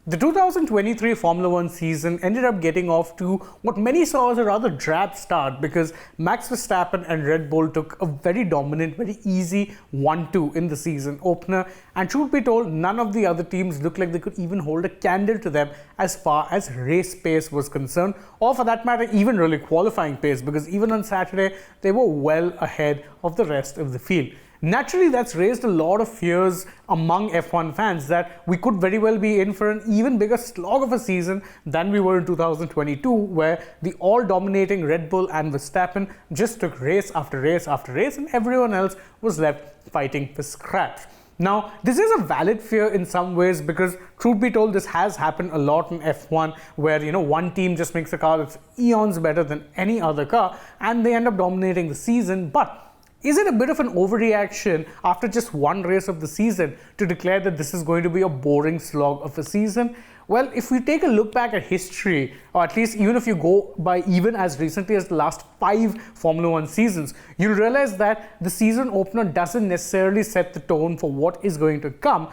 The 2023 Formula One season ended up getting off to what many saw as a rather drab start because Max Verstappen and Red Bull took a very dominant, very easy 1-2 in the season opener. And truth be told, none of the other teams looked like they could even hold a candle to them as far as race pace was concerned, or for that matter, even really qualifying pace, because even on Saturday, they were well ahead of the rest of the field. Naturally, that's raised a lot of fears among F1 fans that we could very well be in for an even bigger slog of a season than we were in 2022, where the all-dominating Red Bull and Verstappen just took race after race after race, and everyone else was left fighting for scraps. Now, this is a valid fear in some ways because, truth be told, this has happened a lot in F1 where, one team just makes a car that's eons better than any other car and they end up dominating the season. But is it a bit of an overreaction after just one race of the season to declare that this is going to be a boring slog of a season? Well, if we take a look back at history, or at least even if you go by even as recently as the last 5 Formula One seasons, you'll realize that the season opener doesn't necessarily set the tone for what is going to come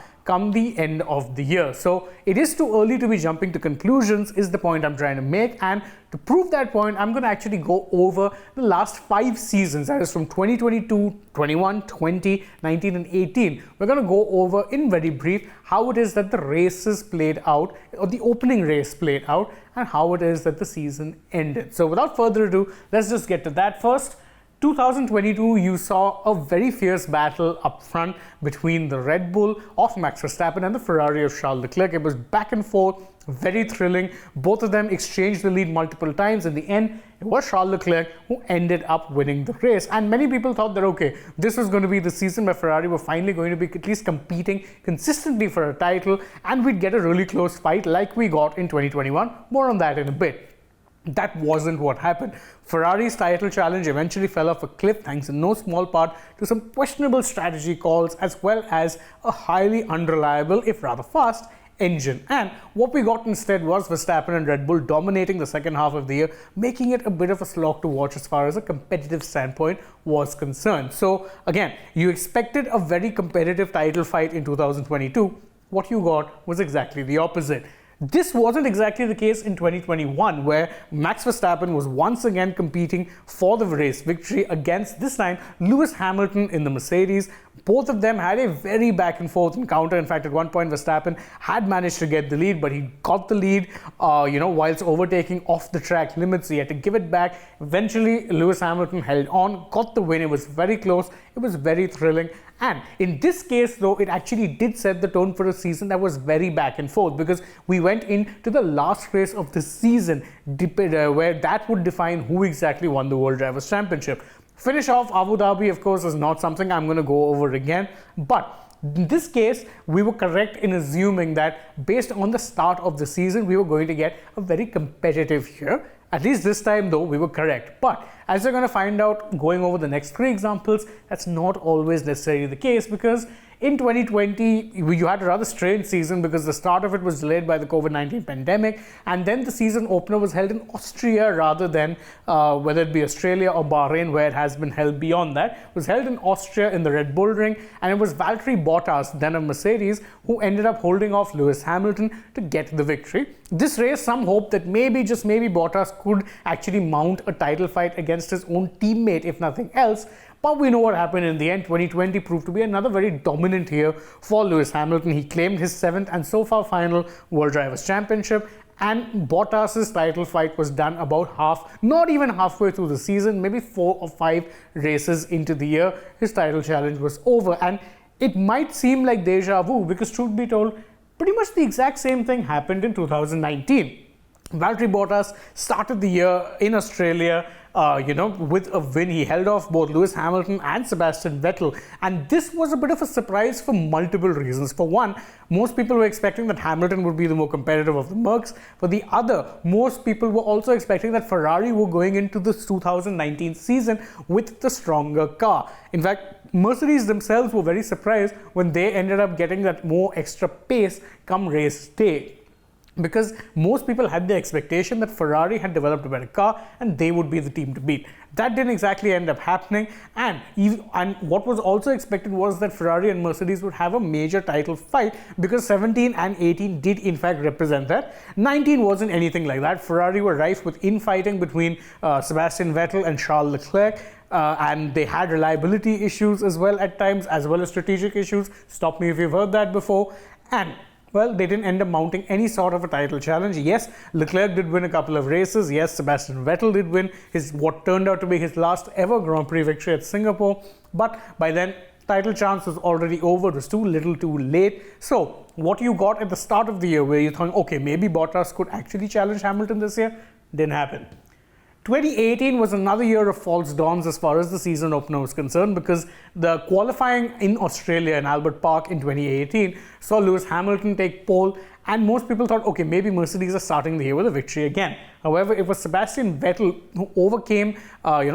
the end of the year. So it is too early to be jumping to conclusions is the point I'm trying to make, and to prove that point, I'm going to actually go over the last 5 seasons, that is from 2022, 21, 20, 19 and 18. We're going to go over in very brief how it is that the races played out, or the opening race played out, and how it is that the season ended. So without further ado, let's just get to that first. 2022, you saw a very fierce battle up front between the Red Bull of Max Verstappen and the Ferrari of Charles Leclerc. It was back and forth, very thrilling. Both of them exchanged the lead multiple times. In the end, it was Charles Leclerc who ended up winning the race. And many people thought that, okay, this was going to be the season where Ferrari were finally going to be at least competing consistently for a title, and we'd get a really close fight like we got in 2021. More on that in a bit. That wasn't what happened. Ferrari's title challenge eventually fell off a cliff thanks in no small part to some questionable strategy calls as well as a highly unreliable, if rather fast, engine. And what we got instead was Verstappen and Red Bull dominating the second half of the year, making it a bit of a slog to watch as far as a competitive standpoint was concerned. So again, you expected a very competitive title fight in 2022. What you got was exactly the opposite. This wasn't exactly the case in 2021, where Max Verstappen was once again competing for the race victory against, this time, Lewis Hamilton in the Mercedes. Both of them had a very back and forth encounter. In fact, at one point, Verstappen had managed to get the lead, but he got the lead, whilst overtaking off the track limits. He had to give it back. Eventually, Lewis Hamilton held on, got the win. It was very close. It was very thrilling. And in this case, though, it actually did set the tone for a season that was very back and forth, because we went into the last race of the season where that would define who exactly won the World Drivers' Championship. Finish off Abu Dhabi, of course, is not something I'm going to go over again, but in this case, we were correct in assuming that based on the start of the season, we were going to get a very competitive year. At least this time, though, we were correct. But as you're going to find out going over the next 3 examples, that's not always necessarily the case, because in 2020, you had a rather strange season because the start of it was delayed by the COVID-19 pandemic, and then the season opener was held in Austria rather than whether it be Australia or Bahrain, where it has been held beyond that. It was held in Austria in the Red Bull Ring, and it was Valtteri Bottas, then of Mercedes, who ended up holding off Lewis Hamilton to get the victory. This raised some hope that maybe, just maybe, Bottas could actually mount a title fight against his own teammate, if nothing else. But we know what happened in the end. 2020 proved to be another very dominant year for Lewis Hamilton. He claimed his 7th and so far final World Drivers' Championship, and Bottas's title fight was done about not even halfway through the season, maybe 4 or 5 races into the year. His title challenge was over, and it might seem like deja vu because, truth be told, pretty much the exact same thing happened in 2019. Valtteri Bottas started the year in Australia, with a win. He held off both Lewis Hamilton and Sebastian Vettel. And this was a bit of a surprise for multiple reasons. For one, most people were expecting that Hamilton would be the more competitive of the Mercs. For the other, most people were also expecting that Ferrari were going into this 2019 season with the stronger car. In fact, Mercedes themselves were very surprised when they ended up getting that more extra pace come race day. because most people had the expectation that Ferrari had developed a better car and they would be the team to beat. That didn't exactly end up happening, and what was also expected was that Ferrari and Mercedes would have a major title fight, because 17 and 18 did in fact represent that. 19 wasn't anything like that. Ferrari were rife with infighting between Sebastian Vettel and Charles Leclerc, and they had reliability issues as well at times, as well as strategic issues. Stop me if you've heard that before. And well, they didn't end up mounting any sort of a title challenge. Yes, Leclerc did win a couple of races. Yes, Sebastian Vettel did win what turned out to be his last ever Grand Prix victory at Singapore. But by then, title chance was already over. It was too little too late. So what you got at the start of the year, where you thought, okay, maybe Bottas could actually challenge Hamilton this year, didn't happen. 2018 was another year of false dawns as far as the season opener was concerned, because the qualifying in Australia in Albert Park in 2018 saw Lewis Hamilton take pole, and most people thought, okay, maybe Mercedes are starting the year with a victory again. However, it was Sebastian Vettel who overcame,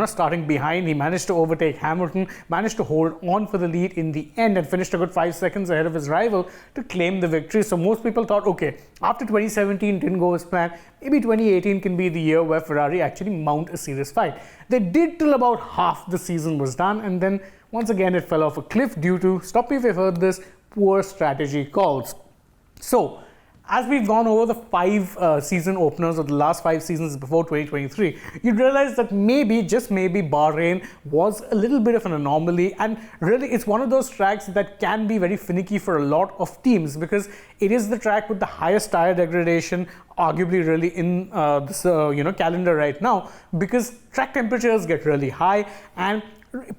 starting behind. He managed to overtake Hamilton, managed to hold on for the lead in the end, and finished a good 5 seconds ahead of his rival to claim the victory. So most people thought, okay, after 2017 didn't go as planned, maybe 2018 can be the year where Ferrari actually mount a serious fight. They did till about half the season was done, and then once again it fell off a cliff due to, stop me if you've heard this, poor strategy calls. So as we've gone over the 5 season openers of the last 5 seasons before 2023, you realize that maybe, just maybe, Bahrain was a little bit of an anomaly, and really it's one of those tracks that can be very finicky for a lot of teams, because it is the track with the highest tire degradation arguably really in this calendar right now, because track temperatures get really high and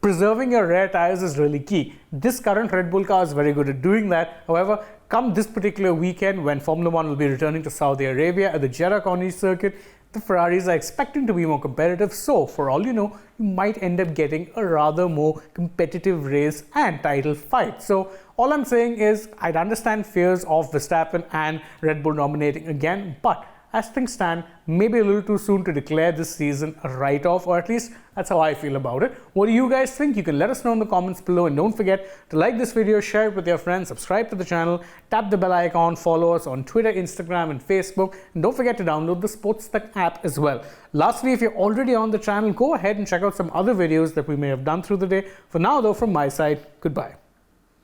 preserving your rear tires is really key. This current Red Bull car is very good at doing that. However, come this particular weekend, when Formula 1 will be returning to Saudi Arabia at the Jeddah Corniche circuit, the Ferraris are expecting to be more competitive. So for all you know, you might end up getting a rather more competitive race and title fight. So all I'm saying is, I'd understand fears of Verstappen and Red Bull dominating again, but as things stand, maybe a little too soon to declare this season a write-off, or at least that's how I feel about it. What do you guys think? You can let us know in the comments below, and don't forget to like this video, share it with your friends, subscribe to the channel, tap the bell icon, follow us on Twitter, Instagram and Facebook, and don't forget to download the SportsTak app as well. Lastly, if you're already on the channel, go ahead and check out some other videos that we may have done through the day. For now though, from my side, goodbye.